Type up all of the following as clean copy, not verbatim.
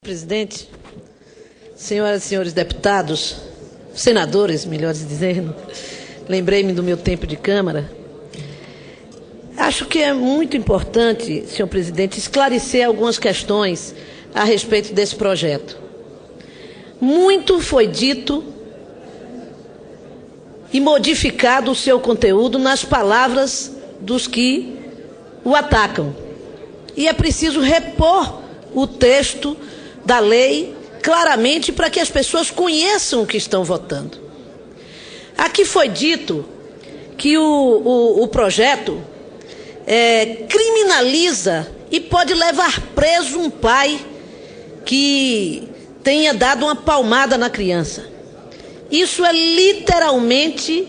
Presidente, senhoras e senhores deputados, senadores, melhor dizendo, lembrei-me do meu tempo de Câmara. Acho que é muito importante, senhor presidente, esclarecer algumas questões a respeito desse projeto. Muito foi dito e modificado o seu conteúdo nas palavras dos que o atacam. E é preciso repor o texto da lei claramente para que as pessoas conheçam o que estão votando. Aqui foi dito que o projeto criminaliza e pode levar preso um pai que tenha dado uma palmada na criança. Isso é literalmente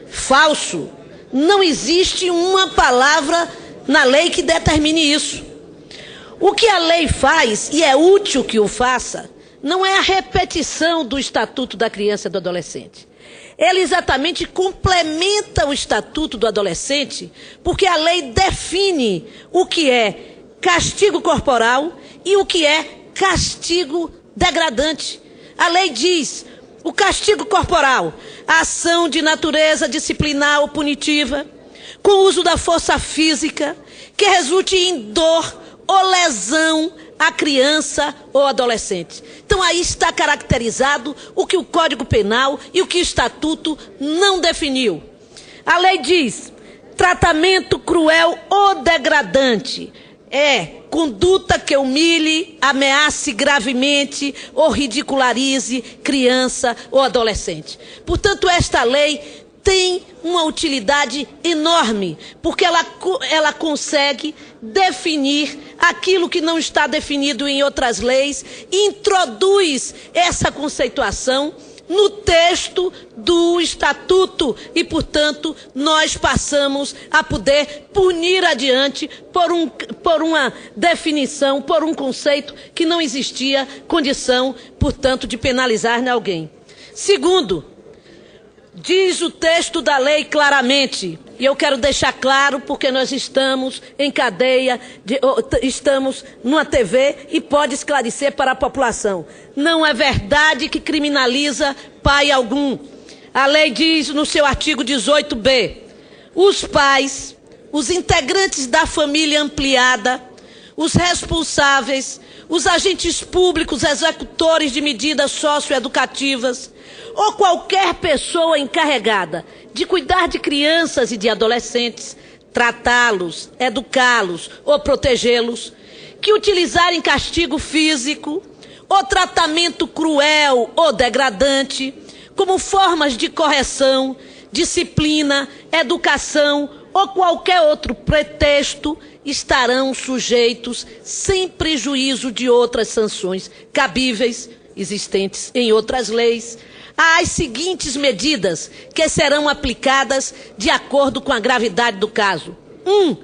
falso. Não existe uma palavra na lei que determine isso. O que a lei faz, e é útil que o faça, não é a repetição do Estatuto da Criança e do Adolescente. Ele exatamente complementa o Estatuto do Adolescente, porque a lei define o que é castigo corporal e o que é castigo degradante. A lei diz, o castigo corporal, a ação de natureza disciplinar ou punitiva, com o uso da força física, que resulte em dor ou lesão à criança ou adolescente. Então aí está caracterizado o que o Código Penal e o que o Estatuto não definiu. A lei diz, tratamento cruel ou degradante é conduta que humilhe, ameace gravemente ou ridicularize criança ou adolescente. Portanto, esta lei tem uma utilidade enorme, porque ela consegue definir aquilo que não está definido em outras leis e introduz essa conceituação no texto do Estatuto e, portanto, nós passamos a poder punir adiante por uma definição, por um conceito que não existia condição, portanto, de penalizar alguém. Segundo, diz o texto da lei claramente, e eu quero deixar claro porque nós estamos em cadeia, estamos numa TV e pode esclarecer para a população. Não é verdade que criminaliza pai algum. A lei diz no seu artigo 18b, os pais, os integrantes da família ampliada, os responsáveis, os agentes públicos, executores de medidas socioeducativas, ou qualquer pessoa encarregada de cuidar de crianças e de adolescentes, tratá-los, educá-los ou protegê-los, que utilizarem castigo físico ou tratamento cruel ou degradante, como formas de correção, disciplina, educação ou qualquer outro pretexto, estarão sujeitos, sem prejuízo de outras sanções cabíveis, existentes em outras leis, às seguintes medidas que serão aplicadas de acordo com a gravidade do caso. 1.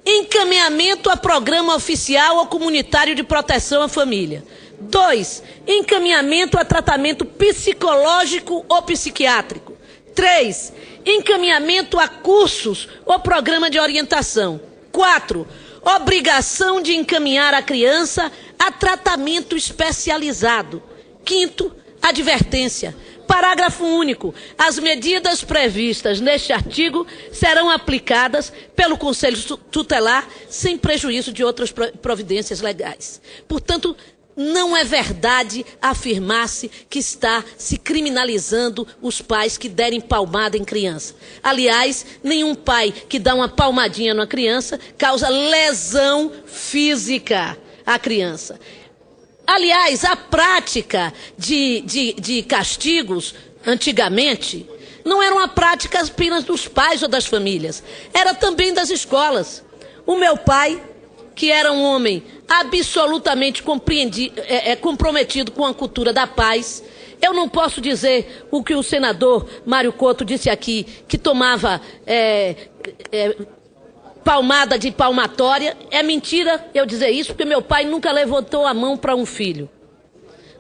Encaminhamento a programa oficial ou comunitário de proteção à família. 2. Encaminhamento a tratamento psicológico ou psiquiátrico. 3. Encaminhamento a cursos ou programa de orientação. 4. Obrigação de encaminhar a criança a tratamento especializado. 5º, advertência. Parágrafo único. As medidas previstas neste artigo serão aplicadas pelo Conselho Tutelar sem prejuízo de outras providências legais. Portanto, não é verdade afirmar-se que está se criminalizando os pais que derem palmada em criança. Aliás, nenhum pai que dá uma palmadinha numa criança causa lesão física à criança. Aliás, a prática de castigos, antigamente, não era uma prática apenas dos pais ou das famílias, era também das escolas. O meu pai, que era um homem absolutamente comprometido com a cultura da paz, eu não posso dizer o que o senador Mário Couto disse aqui, que tomava palmada de palmatória. É mentira eu dizer isso, porque meu pai nunca levantou a mão para um filho.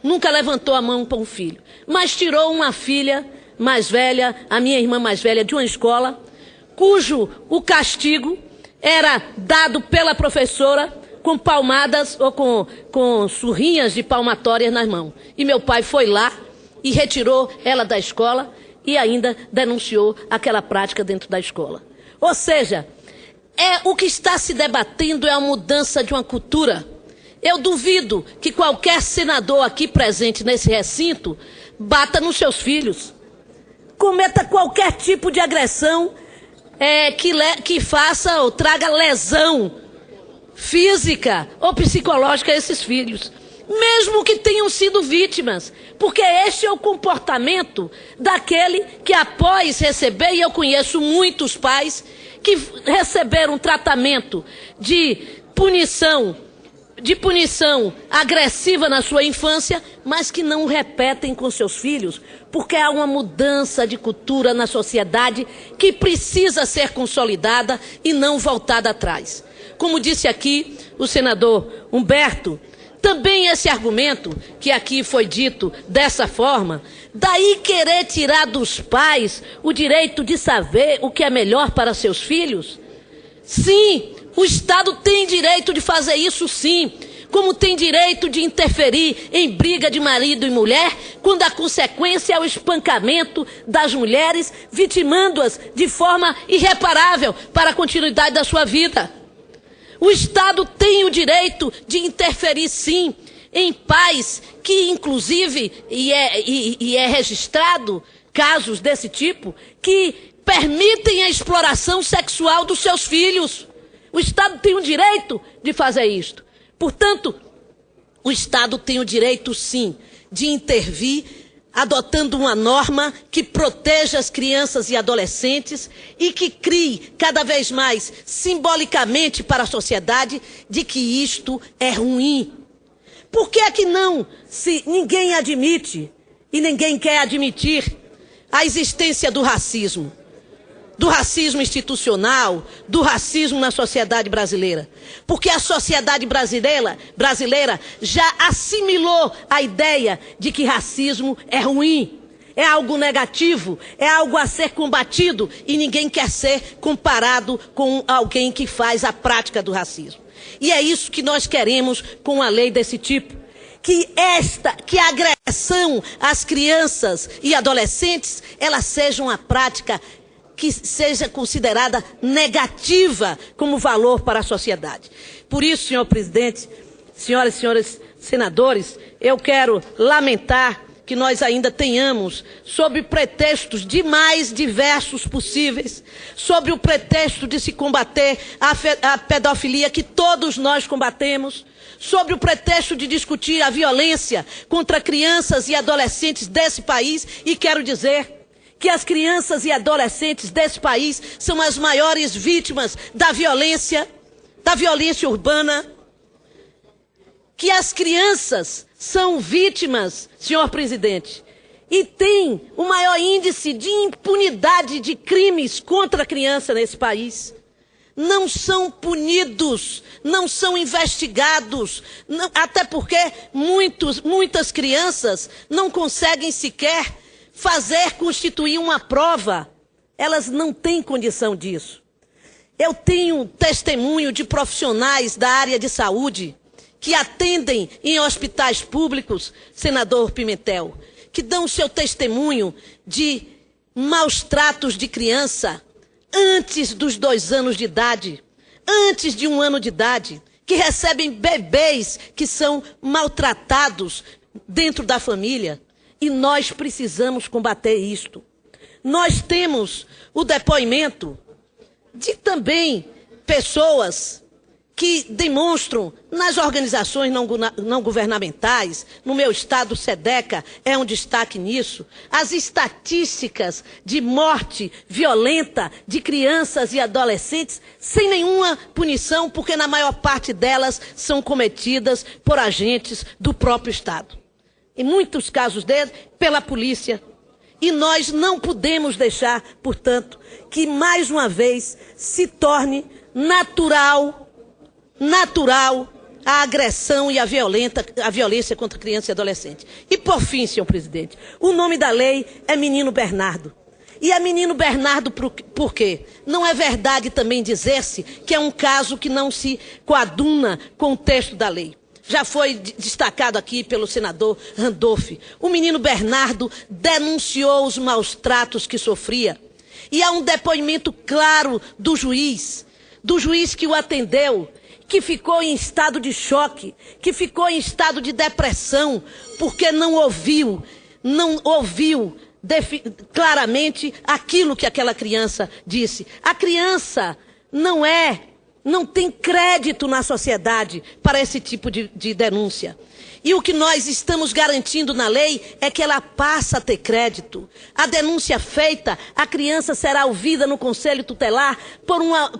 Nunca levantou a mão para um filho. Mas tirou uma filha mais velha, a minha irmã mais velha, de uma escola, cujo o castigo era dado pela professora com palmadas ou com surrinhas de palmatórias nas mãos. E meu pai foi lá e retirou ela da escola e ainda denunciou aquela prática dentro da escola. Ou seja, o que está se debatendo é a mudança de uma cultura. Eu duvido que qualquer senador aqui presente nesse recinto bata nos seus filhos, cometa qualquer tipo de agressão que faça ou traga lesão física ou psicológica a esses filhos, mesmo que tenham sido vítimas, porque este é o comportamento daquele que, após receber, e eu conheço muitos pais que receberam tratamento de punição agressiva na sua infância, mas que não repetem com seus filhos, porque há uma mudança de cultura na sociedade que precisa ser consolidada e não voltada atrás. Como disse aqui o senador Humberto, também esse argumento que aqui foi dito dessa forma, daí querer tirar dos pais o direito de saber o que é melhor para seus filhos? Sim, o Estado tem direito de fazer isso, sim, como tem direito de interferir em briga de marido e mulher, quando a consequência é o espancamento das mulheres, vitimando-as de forma irreparável para a continuidade da sua vida. O Estado tem o direito de interferir, sim, em pais que, inclusive, e é registrado casos desse tipo, que permitem a exploração sexual dos seus filhos. O Estado tem o direito de fazer isto. Portanto, o Estado tem o direito, sim, de intervir, adotando uma norma que proteja as crianças e adolescentes e que crie cada vez mais simbolicamente para a sociedade de que isto é ruim. Por que é que ninguém admite e ninguém quer admitir a existência do racismo institucional, do racismo na sociedade brasileira? Porque a sociedade brasileira já assimilou a ideia de que racismo é ruim, é algo negativo, é algo a ser combatido e ninguém quer ser comparado com alguém que faz a prática do racismo. E é isso que nós queremos com uma lei desse tipo. Que a agressão às crianças e adolescentes, ela seja uma prática que seja considerada negativa como valor para a sociedade. Por isso, senhor presidente, senhoras e senhores senadores, eu quero lamentar que nós ainda tenhamos, sob pretextos de mais diversos possíveis, sob o pretexto de se combater a pedofilia que todos nós combatemos, sob o pretexto de discutir a violência contra crianças e adolescentes desse país, e quero dizer que as crianças e adolescentes desse país são as maiores vítimas da violência urbana, que as crianças são vítimas, senhor presidente, e tem o maior índice de impunidade de crimes contra a criança nesse país. Não são punidos, não são investigados, até porque muitas crianças não conseguem sequer constituir uma prova. Elas não têm condição disso. Eu tenho testemunho de profissionais da área de saúde que atendem em hospitais públicos, senador Pimentel, que dão seu testemunho de maus tratos de criança antes dos 2 anos de idade, antes de 1 ano de idade, que recebem bebês que são maltratados dentro da família. E nós precisamos combater isto. Nós temos o depoimento de também pessoas que demonstram nas organizações não governamentais, no meu estado, o SEDECA é um destaque nisso, as estatísticas de morte violenta de crianças e adolescentes sem nenhuma punição, porque na maior parte delas são cometidas por agentes do próprio Estado. Em muitos casos deles, pela polícia. E nós não podemos deixar, portanto, que mais uma vez se torne natural a agressão e a violência contra criança e adolescente. E por fim, senhor presidente, o nome da lei é Menino Bernardo. E a menino Bernardo, por quê? Não é verdade também dizer-se que é um caso que não se coaduna com o texto da lei. Já foi destacado aqui pelo senador Randolph. O menino Bernardo denunciou os maus tratos que sofria. E há um depoimento claro do juiz que o atendeu, que ficou em estado de choque, que ficou em estado de depressão, porque não ouviu claramente aquilo que aquela criança disse. A criança não tem crédito na sociedade para esse tipo de denúncia. E o que nós estamos garantindo na lei é que ela passa a ter crédito. A denúncia feita, a criança será ouvida no Conselho Tutelar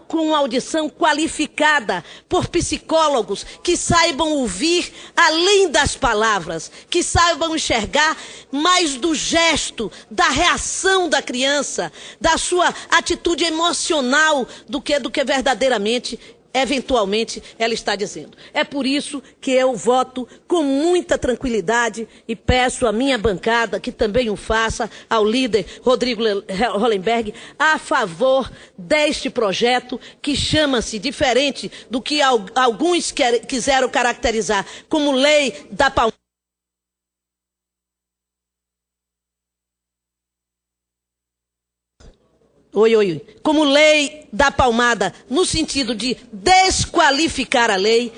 com uma audição qualificada por psicólogos que saibam ouvir além das palavras, que saibam enxergar mais do gesto, da reação da criança, da sua atitude emocional do que verdadeiramente eventualmente ela está dizendo. É por isso que eu voto com muita tranquilidade e peço à minha bancada que também o faça, ao líder Rodrigo Hollenberg, a favor deste projeto que chama-se, diferente do que alguns quiseram caracterizar como lei da palmada. Como lei da palmada, no sentido de desqualificar a lei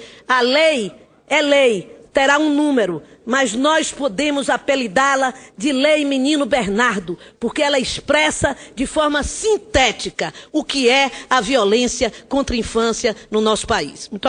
é lei, terá um número, mas nós podemos apelidá-la de Lei Menino Bernardo, porque ela expressa de forma sintética o que é a violência contra a infância no nosso país. Muito